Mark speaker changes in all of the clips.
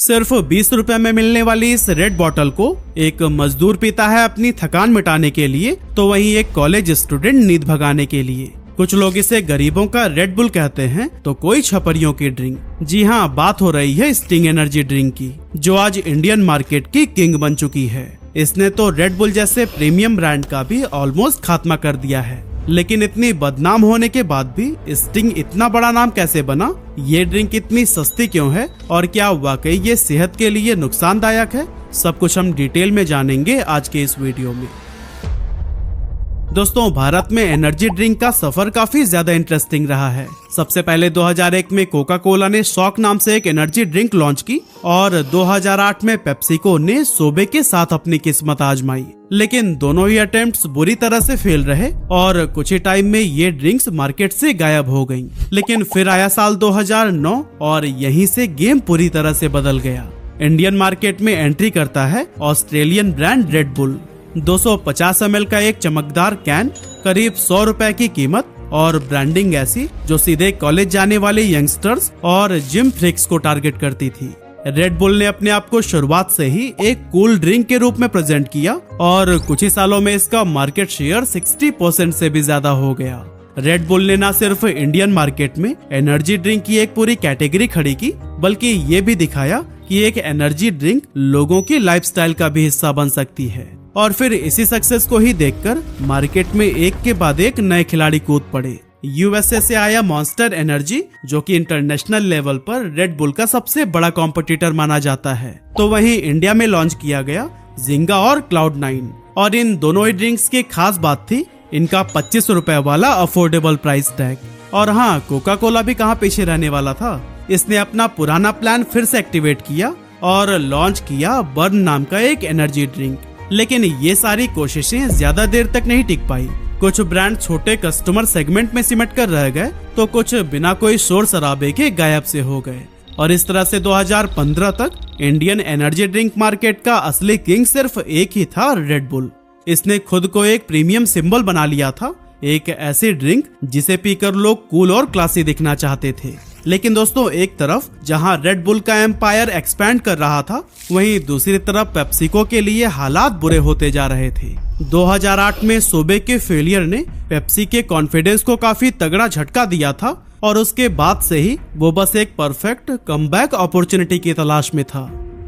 Speaker 1: सिर्फ 20 रुपए में मिलने वाली इस रेड बॉटल को एक मजदूर पीता है अपनी थकान मिटाने के लिए, तो वहीं एक कॉलेज स्टूडेंट नींद भगाने के लिए। कुछ लोग इसे गरीबों का रेड बुल कहते हैं, तो कोई छपरियों की ड्रिंक। जी हाँ, बात हो रही है स्टिंग एनर्जी ड्रिंक की, जो आज इंडियन मार्केट की किंग बन चुकी है। इसने तो रेड बुल जैसे प्रीमियम ब्रांड का भी ऑलमोस्ट खात्मा कर दिया है। लेकिन इतनी बदनाम होने के बाद भी स्टिंग इतना बड़ा नाम कैसे बना? ये ड्रिंक इतनी सस्ती क्यों है और क्या वाकई ये सेहत के लिए नुकसानदायक है? सब कुछ हम डिटेल में जानेंगे आज के इस वीडियो में। दोस्तों, भारत में एनर्जी ड्रिंक का सफर काफी ज्यादा इंटरेस्टिंग रहा है। सबसे पहले 2001 में कोका कोला ने शॉक नाम से एक एनर्जी ड्रिंक लॉन्च की और 2008 में पेप्सिको ने सोबे के साथ अपनी किस्मत आजमाई। लेकिन दोनों ही अटेम्प्ट्स बुरी तरह से फेल रहे और कुछ ही टाइम में ये ड्रिंक्स मार्केट से गायब हो गईं। लेकिन फिर आया साल 2009 और यहीं से गेम पूरी तरह से बदल गया। इंडियन मार्केट में एंट्री करता है Australian brand red bull. 250 ml का एक चमकदार कैन, करीब 100 रुपए की कीमत और ब्रांडिंग ऐसी जो सीधे कॉलेज जाने वाले यंगस्टर्स और जिम फ्रीक्स को टारगेट करती थी। रेड बुल ने अपने आप को शुरुआत से ही एक कूल ड्रिंक के रूप में प्रेजेंट किया और कुछ ही सालों में इसका मार्केट शेयर 60% से भी ज्यादा हो गया। रेड बुल ने न सिर्फ इंडियन मार्केट में एनर्जी ड्रिंक की एक पूरी कैटेगरी खड़ी की, बल्कि ये भी दिखाया कि एक एनर्जी ड्रिंक लोगों की लाइफस्टाइल का भी हिस्सा बन सकती है। और फिर इसी सक्सेस को ही देखकर मार्केट में एक के बाद एक नए खिलाड़ी कूद पड़े। यूएसए से आया मॉन्स्टर एनर्जी, जो कि इंटरनेशनल लेवल पर रेड बुल का सबसे बड़ा कॉम्पिटिटर माना जाता है। तो वहीं इंडिया में लॉन्च किया गया जिंगा और क्लाउड9। और इन दोनों ही ड्रिंक्स की खास बात थी इनका 25 रुपए वाला अफोर्डेबल प्राइस टैग। और हाँ, कोका कोला भी कहाँ पीछे रहने वाला था। इसने अपना पुराना प्लान फिर से एक्टिवेट किया और लॉन्च किया बर्न नाम का एक एनर्जी ड्रिंक। लेकिन ये सारी कोशिशें ज्यादा देर तक नहीं टिक पाई। कुछ ब्रांड छोटे कस्टमर सेगमेंट में सिमट कर रह गए, तो कुछ बिना कोई शोर शराबे के गायब से हो गए। और इस तरह से 2015 तक इंडियन एनर्जी ड्रिंक मार्केट का असली किंग सिर्फ एक ही था, रेड बुल। इसने खुद को एक प्रीमियम सिंबल बना लिया था, एक ऐसी ड्रिंक जिसे पीकर लोग कूल और क्लासी दिखना चाहते थे। लेकिन दोस्तों, एक तरफ जहां रेड बुल का एम्पायर एक्सपैंड कर रहा था, वहीं दूसरी तरफ पेप्सिको के लिए हालात बुरे होते जा रहे थे। 2008 में सोबे के फेलियर ने पेप्सी के कॉन्फिडेंस को काफी तगड़ा झटका दिया था और उसके बाद से ही वो बस एक परफेक्ट कमबैक अपॉर्चुनिटी की तलाश में था।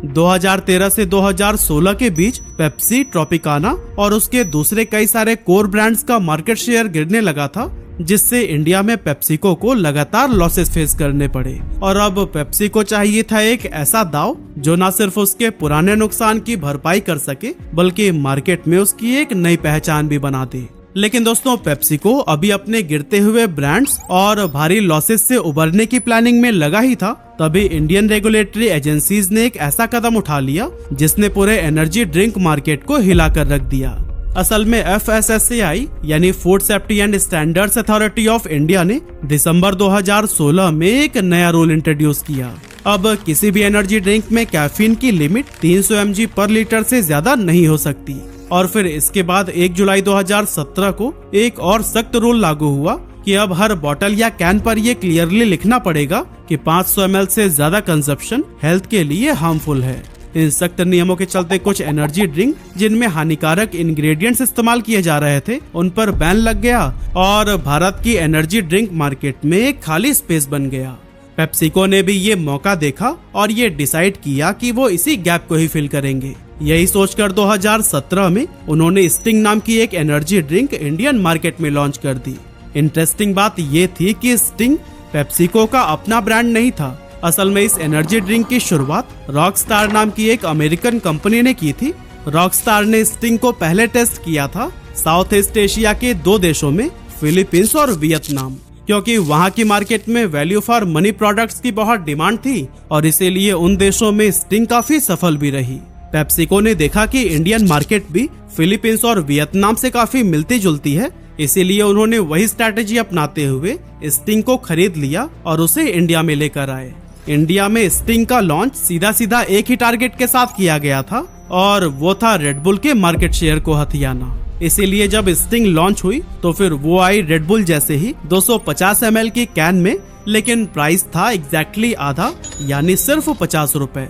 Speaker 1: 2013 से 2016 के बीच पेप्सी, ट्रॉपिकाना और उसके दूसरे कई सारे कोर ब्रांड्स का मार्केट शेयर गिरने लगा था, जिससे इंडिया में पेप्सिको को लगातार लॉसेस फेस करने पड़े। और अब पेप्सिको चाहिए था एक ऐसा दाव जो न सिर्फ उसके पुराने नुकसान की भरपाई कर सके, बल्कि मार्केट में उसकी एक नई पहचान भी बना दे। लेकिन दोस्तों, पेप्सिको अभी अपने गिरते हुए ब्रांड्स और भारी लॉसेस से उबरने की प्लानिंग में लगा ही था, तभी इंडियन रेगुलेटरी एजेंसीज ने एक ऐसा कदम उठा लिया जिसने पूरे एनर्जी ड्रिंक मार्केट को हिलाकर रख दिया। असल में FSSAI यानी food safety and standards authority of India ने दिसंबर 2016 में एक नया रूल इंट्रोड्यूस किया। अब किसी भी एनर्जी ड्रिंक में कैफीन की लिमिट 300 mg पर लीटर से ज्यादा नहीं हो सकती। और फिर इसके बाद 1 जुलाई 2017 को एक और सख्त रूल लागू हुआ कि अब हर बोतल या कैन पर यह क्लियरली लिखना पड़ेगा कि 500 ml से ज्यादा कंजप्शन हेल्थ के लिए हार्मफुल है। इन सख्त नियमों के चलते कुछ एनर्जी ड्रिंक जिनमें हानिकारक इंग्रेडिएंट्स इस्तेमाल किए जा रहे थे, उन पर बैन लग गया और भारत की एनर्जी ड्रिंक मार्केट में एक खाली स्पेस बन गया। पेप्सिको ने भी ये मौका देखा और ये डिसाइड किया कि वो इसी गैप को ही फिल करेंगे। यही सोचकर 2017 में उन्होंने स्टिंग नाम की एक एनर्जी ड्रिंक इंडियन मार्केट में लॉन्च कर दी। इंटरेस्टिंग बात ये थी कि स्टिंग पेप्सिको का अपना ब्रांड नहीं था। असल में इस एनर्जी ड्रिंक की शुरुआत रॉकस्टार नाम की एक अमेरिकन कंपनी ने की थी। रॉकस्टार ने स्टिंग को पहले टेस्ट किया था साउथ ईस्ट एशिया के 2 देशों में, फिलीपींस और वियतनाम, क्योंकि वहां की मार्केट में वैल्यू फॉर मनी प्रोडक्ट्स की बहुत डिमांड थी और इसीलिए उन देशों में स्टिंग काफी सफल भी रही। पेप्सिको ने देखा कि इंडियन मार्केट भी फिलीपींस और वियतनाम से काफी मिलती जुलती है, इसीलिए उन्होंने वही स्ट्रैटेजी अपनाते हुए स्टिंग को खरीद लिया और उसे इंडिया में लेकर आए। इंडिया में स्टिंग का लॉन्च सीधा सीधा एक ही टारगेट के साथ किया गया था और वो था रेड बुल के मार्केट शेयर को हथियाना। इसीलिए जब स्टिंग लॉन्च हुई तो फिर वो आई रेड बुल जैसे ही 250 ml की कैन में, लेकिन प्राइस था एग्जैक्टली आधा, यानी सिर्फ 50 रुपए।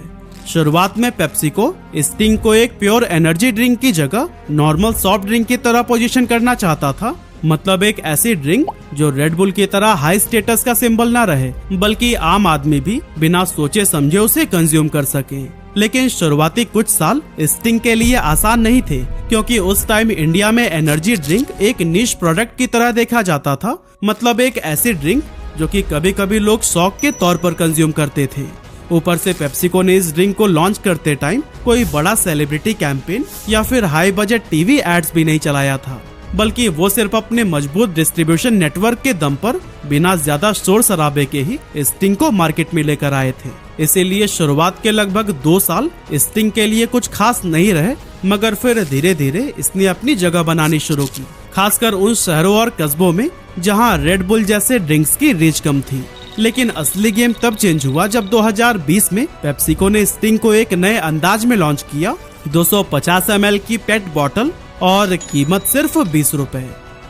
Speaker 1: शुरुआत में पेप्सिको स्टिंग को एक प्योर एनर्जी ड्रिंक की जगह नॉर्मल सॉफ्ट ड्रिंक की तरह पोजीशन करना चाहता था। मतलब एक ऐसी ड्रिंक जो रेड बुल की तरह हाई स्टेटस का सिंबल ना रहे, बल्कि आम आदमी भी बिना सोचे समझे उसे कंज्यूम कर सके। लेकिन शुरुआती कुछ साल स्टिंग के लिए आसान नहीं थे, क्योंकि उस टाइम इंडिया में एनर्जी ड्रिंक एक निश प्रोडक्ट की तरह देखा जाता था। मतलब एक ऐसी ड्रिंक जो कि कभी कभी लोग शौक के तौर पर कंज्यूम करते थे। ऊपर से पेप्सिको ने इस ड्रिंक को लॉन्च करते टाइम कोई बड़ा सेलिब्रिटी कैंपेन या फिर हाई बजट टीवी एड्स भी नहीं चलाया था, बल्कि वो सिर्फ अपने मजबूत डिस्ट्रीब्यूशन नेटवर्क के दम पर बिना ज्यादा शोर शराबे के ही स्टिंग को मार्केट में लेकर आए थे। इसीलिए शुरुआत के लगभग 2 साल स्टिंग के लिए कुछ खास नहीं रहे, मगर फिर धीरे धीरे इसने अपनी जगह बनानी शुरू की, खासकर उन शहरों और कस्बों में जहां रेड बुल जैसे ड्रिंक्स की रीच कम थी। लेकिन असली गेम तब चेंज हुआ जब 2020 में पेप्सिको ने स्टिंग को एक नए अंदाज में लॉन्च किया। 250 ml की पेट बॉटल और कीमत सिर्फ 20 रुपए।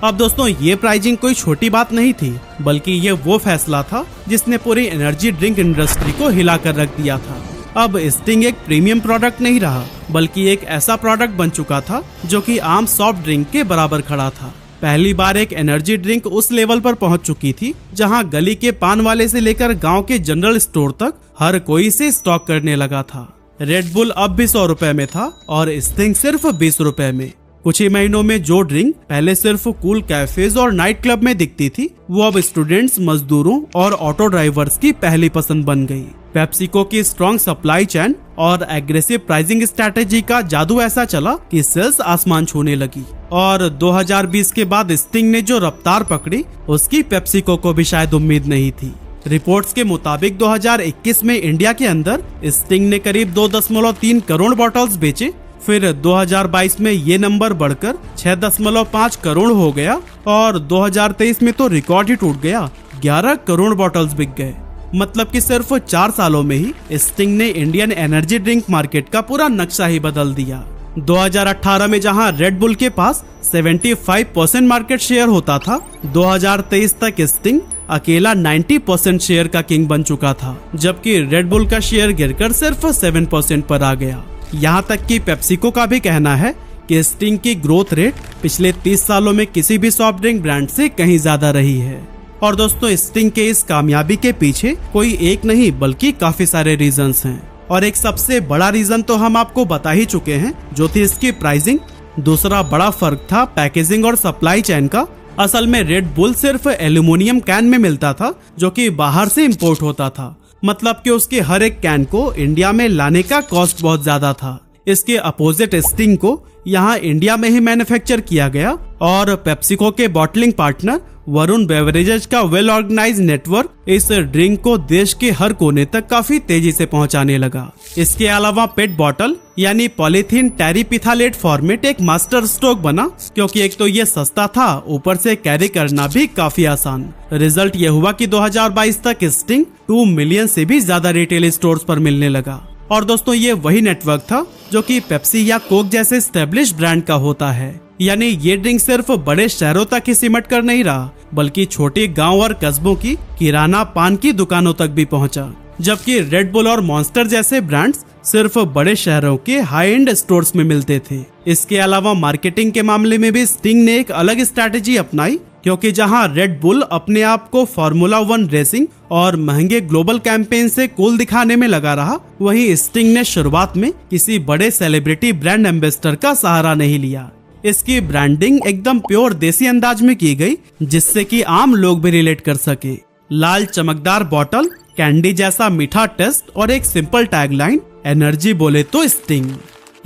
Speaker 1: अब दोस्तों ये प्राइसिंग कोई छोटी बात नहीं थी, बल्कि ये वो फैसला था जिसने पूरी एनर्जी ड्रिंक इंडस्ट्री को हिला कर रख दिया था। अब स्टिंग एक प्रीमियम प्रोडक्ट नहीं रहा, बल्कि एक ऐसा प्रोडक्ट बन चुका था जो कि आम सॉफ्ट ड्रिंक के बराबर खड़ा था। पहली बार एक एनर्जी ड्रिंक उस लेवल पर पहुंच चुकी थी जहां गली के पान वाले से लेकर गांव के जनरल स्टोर तक हर कोई इसे स्टॉक करने लगा था। रेड बुल अब भी 100 रुपए में था और स्टिंग सिर्फ 20 रुपए में। कुछ ही महीनों में जो ड्रिंक पहले सिर्फ कूल कैफेज और नाइट क्लब में दिखती थी, वो अब स्टूडेंट्स, मजदूरों और ऑटो ड्राइवर्स की पहली पसंद बन गई। पेप्सिको की स्ट्रॉन्ग सप्लाई चेन और एग्रेसिव प्राइसिंग स्ट्रैटेजी का जादू ऐसा चला कि सेल्स आसमान छूने लगी। और 2020 के बाद स्टिंग ने जो रफ्तार पकड़ी, उसकी पेप्सिको को भी शायद उम्मीद नहीं थी। रिपोर्ट्स के मुताबिक 2021 में इंडिया के अंदर स्टिंग ने करीब 2.3 करोड़ बॉटल्स बेचे। फिर 2022 में ये नंबर बढ़कर 6.5 करोड़ हो गया और 2023 में तो रिकॉर्ड ही टूट गया, 11 करोड़ बॉटल्स बिक गए। मतलब कि सिर्फ 4 सालों में ही स्टिंग ने इंडियन एनर्जी ड्रिंक मार्केट का पूरा नक्शा ही बदल दिया। 2018 में जहां रेड बुल के पास 75% मार्केट शेयर होता था, 2023 तक स्टिंग अकेला 90% शेयर का किंग बन चुका था, जबकि रेड बुल का शेयर गिरकर सिर्फ 7% पर आ गया। यहाँ तक कि पेप्सिको का भी कहना है कि स्टिंग की ग्रोथ रेट पिछले 30 सालों में किसी भी सॉफ्ट ड्रिंक ब्रांड से कहीं ज्यादा रही है। और दोस्तों स्टिंग के इस कामयाबी के पीछे कोई एक नहीं बल्कि काफी सारे रीजंस हैं, और एक सबसे बड़ा रीजन तो हम आपको बता ही चुके हैं, जो थी इसकी प्राइसिंग। दूसरा बड़ा फर्क था पैकेजिंग और सप्लाई चेन का। असल में रेड बुल सिर्फ एल्यूमिनियम कैन में मिलता था, जो कि बाहर से इंपोर्ट होता था। मतलब कि उसके हर एक कैन को इंडिया में लाने का कॉस्ट बहुत ज्यादा था। इसके अपोजिट स्टिंग को यहाँ इंडिया में ही मैन्युफैक्चर किया गया, और पेप्सिको के बॉटलिंग पार्टनर वरुण बेवरेजेस का वेल ऑर्गेनाइज नेटवर्क इस ड्रिंक को देश के हर कोने तक काफी तेजी से पहुंचाने लगा। इसके अलावा पेट बॉटल यानी पॉलीथीन टेरिपिथालेट फॉर्मेट एक मास्टर स्ट्रोक बना, क्योंकि एक तो ये सस्ता था, ऊपर से कैरी करना भी काफी आसान। रिजल्ट ये हुआ कि 2022 तक स्टिंग 2 मिलियन से भी ज्यादा रिटेल स्टोर्स पर मिलने लगा। और दोस्तों ये वही नेटवर्क था जो कि पेप्सी या कोक जैसे एस्टेब्लिश ब्रांड का होता है। यानी ये ड्रिंक सिर्फ बड़े शहरों तक ही सिमट कर नहीं रहा, बल्कि छोटे गांव और कस्बों की किराना पान की दुकानों तक भी पहुंचा। जबकि रेड बुल और मॉन्स्टर जैसे ब्रांड्स सिर्फ बड़े शहरों के हाई एंड स्टोर्स में मिलते थे। इसके अलावा मार्केटिंग के मामले में भी स्टिंग ने एक अलग स्ट्रैटेजी अपनाई, क्योंकि जहां रेड बुल अपने आप को फार्मूला 1 रेसिंग और महंगे ग्लोबल कैंपेन से कूल दिखाने में लगा रहा, वहीं स्टिंग ने शुरुआत में किसी बड़े सेलिब्रिटी ब्रांड एम्बेसडर का सहारा नहीं लिया। इसकी ब्रांडिंग एकदम प्योर देसी अंदाज में की गई, जिससे कि आम लोग भी रिलेट कर सके। लाल चमकदार बॉटल, कैंडी जैसा मीठा टेस्ट और एक सिंपल टैगलाइन, एनर्जी बोले तो स्टिंग।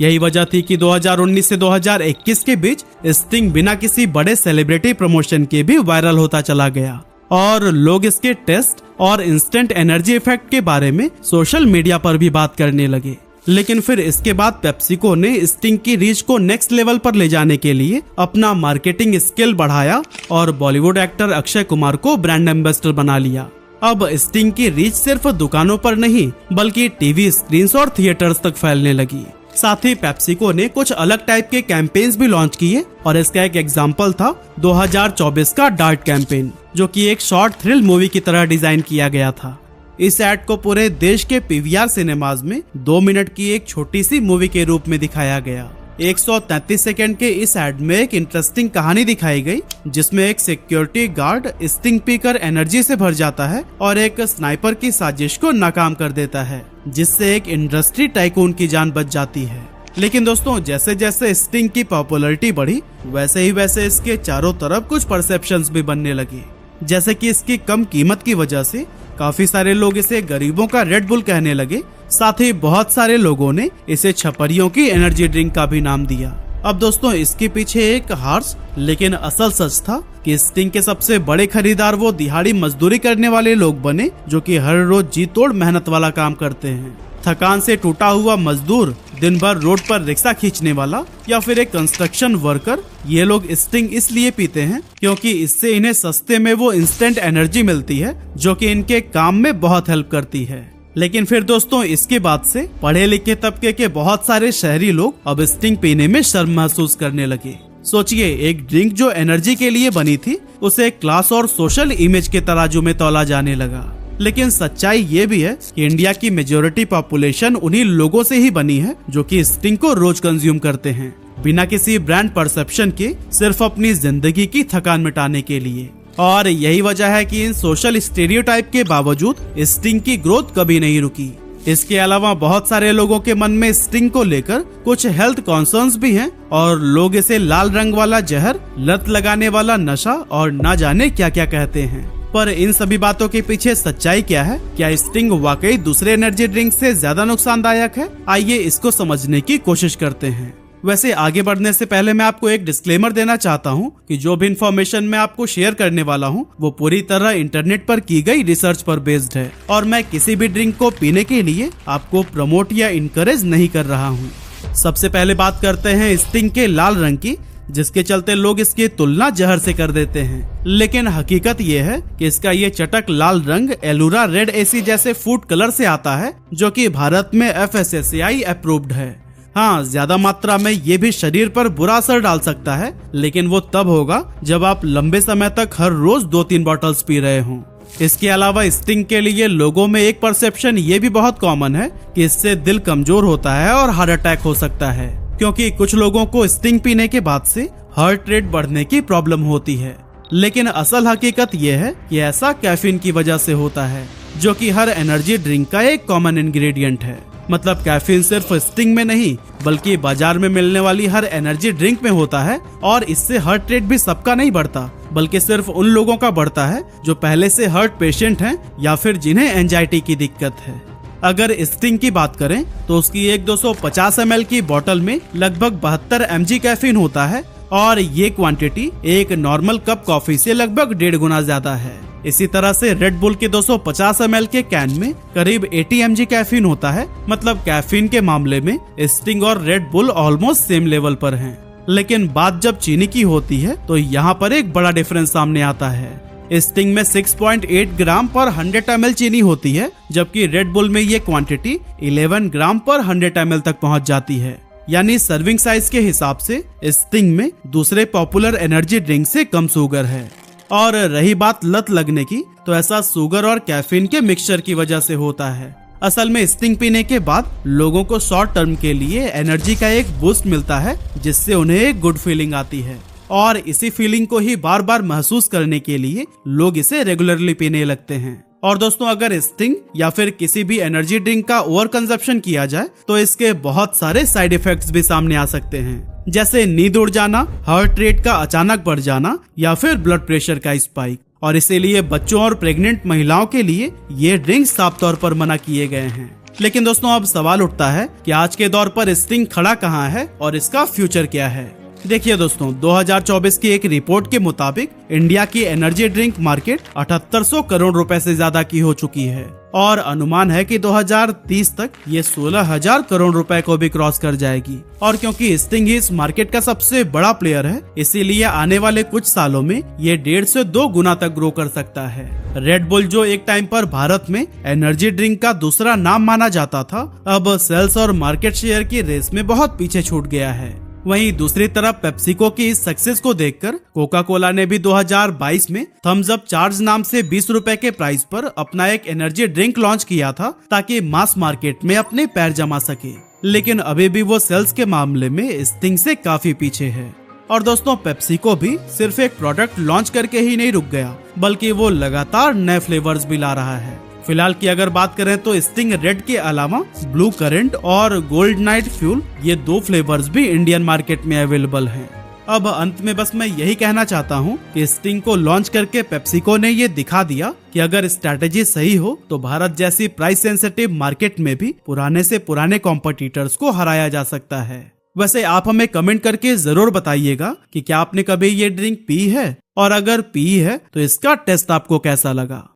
Speaker 1: यही वजह थी कि 2019 से 2021 के बीच स्टिंग बिना किसी बड़े सेलिब्रिटी प्रमोशन के भी वायरल होता चला गया, और लोग इसके टेस्ट और इंस्टेंट एनर्जी इफेक्ट के बारे में सोशल मीडिया पर भी बात करने लगे। लेकिन फिर इसके बाद पेप्सिको ने स्टिंग की रीच को नेक्स्ट लेवल पर ले जाने के लिए अपना मार्केटिंग स्किल बढ़ाया और बॉलीवुड एक्टर अक्षय कुमार को ब्रांड एम्बेसडर बना लिया। अब स्टिंग की रीच सिर्फ दुकानों पर नहीं, बल्कि टीवी स्क्रीन्स और थिएटर्स तक फैलने लगी। साथ ही पेप्सिको ने कुछ अलग टाइप के कैंपेन्स भी लॉन्च किए, और इसका एक एग्जांपल था 2024 का डार्ट कैंपेन, जो कि एक शॉर्ट थ्रिल मूवी की तरह डिजाइन किया गया था। इस ऐड को पूरे देश के पीवीआर सिनेमाज में 2 मिनट की एक छोटी सी मूवी के रूप में दिखाया गया। 133 सेकंड के इस ऐड में एक इंटरेस्टिंग कहानी दिखाई गई, जिसमें एक सिक्योरिटी गार्ड स्टिंग पीकर एनर्जी से भर जाता है और एक स्नाइपर की साजिश को नाकाम कर देता है, जिससे एक इंडस्ट्री टाइकून की जान बच जाती है। लेकिन दोस्तों, जैसे जैसे स्टिंग की पॉपुलैरिटी बढ़ी, वैसे इसके चारों तरफ कुछ परसेप्शंस भी बनने लगे, जैसे कि इसकी कम कीमत की वजह से काफी सारे लोग इसे गरीबों का रेड बुल कहने लगे। साथ ही बहुत सारे लोगों ने इसे छपरियों की एनर्जी ड्रिंक का भी नाम दिया। अब दोस्तों, इसके पीछे एक हार्श लेकिन असल सच था कि स्टिंग के सबसे बड़े खरीदार वो दिहाड़ी मजदूरी करने वाले लोग बने, जो कि हर रोज जी तोड़ मेहनत वाला काम करते हैं। थकान से टूटा हुआ मजदूर, दिन भर रोड पर रिक्शा खींचने वाला या फिर एक कंस्ट्रक्शन वर्कर, ये लोग स्टिंग इसलिए पीते हैं क्योंकि इससे इन्हें सस्ते में वो इंस्टेंट एनर्जी मिलती है, जो कि इनके काम में बहुत हेल्प करती है। लेकिन फिर दोस्तों, इसके बाद से पढ़े लिखे तबके के बहुत सारे शहरी लोग अब स्टिंग पीने में शर्म महसूस करने लगे। सोचिए, एक ड्रिंक जो एनर्जी के लिए बनी थी, उसे क्लास और सोशल इमेज के तराजू में तौला जाने लगा। लेकिन सच्चाई ये भी है कि इंडिया की मेजोरिटी पॉपुलेशन उन्हीं लोगों से ही बनी है जो कि स्टिंग को रोज कंज्यूम करते हैं, बिना किसी ब्रांड परसेप्शन के, सिर्फ अपनी जिंदगी की थकान मिटाने के लिए। और यही वजह है कि इन सोशल स्टीरियोटाइप के बावजूद स्टिंग की ग्रोथ कभी नहीं रुकी। इसके अलावा बहुत सारे लोगों के मन में स्टिंग को लेकर कुछ हेल्थ कॉन्सर्न्स भी हैं और लोग इसे लाल रंग वाला जहर, लत लगाने वाला नशा और न जाने क्या क्या कहते हैं। पर इन सभी बातों के पीछे सच्चाई क्या है? क्या स्टिंग वाकई दूसरे एनर्जी ड्रिंक से ज्यादा नुकसानदायक है? आइए इसको समझने की कोशिश करते हैं। वैसे आगे बढ़ने से पहले मैं आपको एक डिस्क्लेमर देना चाहता हूं कि जो भी इन्फॉर्मेशन मैं आपको शेयर करने वाला हूं, वो पूरी तरह इंटरनेट पर की गई रिसर्च पर बेस्ड है और मैं किसी भी ड्रिंक को पीने के लिए आपको प्रमोट या इनकरेज नहीं कर रहा हूं। सबसे पहले बात करते हैं स्टिंग के लाल रंग की, जिसके चलते लोग इसकी तुलना जहर से कर देते हैं। लेकिन हकीकत ये है कि इसका ये चटक लाल रंग एलुरा रेड एसी जैसे फूड कलर से आता है, जो कि भारत में FSSAI अप्रूव्ड है। हाँ, ज्यादा मात्रा में ये भी शरीर पर बुरा असर डाल सकता है, लेकिन वो तब होगा जब आप लंबे समय तक हर रोज 2-3 बॉटल्स पी रहे हों। इसके अलावा स्टिंग के लिए लोगों में एक परसेप्शन ये भी बहुत कॉमन है कि इससे दिल कमजोर होता है और हार्ट अटैक हो सकता है, क्योंकि कुछ लोगों को स्टिंग पीने के बाद से हार्ट रेट बढ़ने की प्रॉब्लम होती है। लेकिन असल हकीकत यह है कि ऐसा कैफीन की वजह से होता है, जो कि हर एनर्जी ड्रिंक का एक कॉमन इंग्रेडिएंट है। मतलब कैफीन सिर्फ स्टिंग में नहीं, बल्कि बाजार में मिलने वाली हर एनर्जी ड्रिंक में होता है। और इससे हार्ट रेट भी सबका नहीं बढ़ता, बल्कि सिर्फ उन लोगों का बढ़ता है जो पहले से हार्ट पेशेंट हैं या फिर जिन्हें एंजाइटी की दिक्कत है। अगर स्टिंग की बात करें तो उसकी एक 250 ml की बोतल में लगभग 72 mg कैफीन होता है और ये क्वांटिटी एक नॉर्मल कप कॉफी से लगभग 1.5 गुना ज्यादा है। इसी तरह से रेड बुल के 250 ml के कैन में करीब 80 mg कैफीन होता है। मतलब कैफीन के मामले में स्टिंग और red bull almost same level पर हैं। लेकिन बात जब चीनी की होती है तो यहाँ पर एक बड़ा डिफरेंस सामने आता है। स्टिंग में 6.8 ग्राम पर 100 ml चीनी होती है, जबकि रेड बुल में ये क्वांटिटी 11 ग्राम पर 100 ml तक पहुंच जाती है। यानी सर्विंग साइज के हिसाब से स्टिंग में दूसरे पॉपुलर एनर्जी ड्रिंक से कम शुगर है। और रही बात लत लगने की, तो ऐसा शुगर और कैफीन के मिक्सचर की वजह से होता है। असल में स्टिंग पीने के बाद लोगों को शॉर्ट टर्म के लिए एनर्जी का एक बूस्ट मिलता है, जिससे उन्हें एक गुड फीलिंग आती है और इसी फीलिंग को ही बार बार महसूस करने के लिए लोग इसे रेगुलरली पीने लगते हैं। और दोस्तों, अगर स्टिंग या फिर किसी भी एनर्जी ड्रिंक का ओवर कंजप्शन किया जाए तो इसके बहुत सारे साइड इफेक्ट्स भी सामने आ सकते हैं, जैसे नींद उड़ जाना, हार्ट रेट का अचानक बढ़ जाना या फिर ब्लड प्रेशर का स्पाइक। और इसीलिए बच्चों और प्रेग्नेंट महिलाओं के लिए ये ड्रिंक साफ तौर पर मना किए गए हैं। लेकिन दोस्तों, अब सवाल उठता है कि आज के दौर पर स्टिंग खड़ा कहाँ है और इसका फ्यूचर क्या है। देखिए दोस्तों, 2024 की एक रिपोर्ट के मुताबिक इंडिया की एनर्जी ड्रिंक मार्केट 7800 करोड़ रुपए से ज्यादा की हो चुकी है और अनुमान है कि 2030 तक ये 16,000 करोड़ रुपए को भी क्रॉस कर जाएगी। और क्योंकि स्टिंग इस मार्केट का सबसे बड़ा प्लेयर है, इसीलिए आने वाले कुछ सालों में ये 1.5 से 2 गुना तक ग्रो कर सकता है। रेड बुल, जो एक टाइम पर भारत में एनर्जी ड्रिंक का दूसरा नाम माना जाता था, अब सेल्स और मार्केट शेयर की रेस में बहुत पीछे छूट गया है। वहीं दूसरी तरफ पेप्सिको की इस सक्सेस को देखकर कोका कोला ने भी 2022 में थम्स अप चार्ज नाम से 20 रुपए के प्राइस पर अपना एक एनर्जी ड्रिंक लॉन्च किया था ताकि मास मार्केट में अपने पैर जमा सके। लेकिन अभी भी वो सेल्स के मामले में स्टिंग से काफी पीछे है। और दोस्तों, पेप्सिको भी सिर्फ एक प्रोडक्ट लॉन्च करके ही नहीं रुक गया, बल्कि वो लगातार नए फ्लेवर्स भी ला रहा है। फिलहाल की अगर बात करें तो स्टिंग रेड के अलावा ब्लू करंट और गोल्ड नाइट फ्यूल, ये 2 फ्लेवर्स भी इंडियन मार्केट में अवेलेबल हैं। अब अंत में बस मैं यही कहना चाहता हूँ कि स्टिंग को लॉन्च करके पेप्सिको ने ये दिखा दिया कि अगर स्ट्रैटेजी सही हो तो भारत जैसी प्राइस सेंसिटिव मार्केट में भी पुराने से पुराने कॉम्पिटिटर्स को हराया जा सकता है। वैसे आप हमें कमेंट करके जरूर बताइएगा कि क्या आपने कभी ये ड्रिंक पी है, और अगर पी है तो इसका टेस्ट आपको कैसा लगा।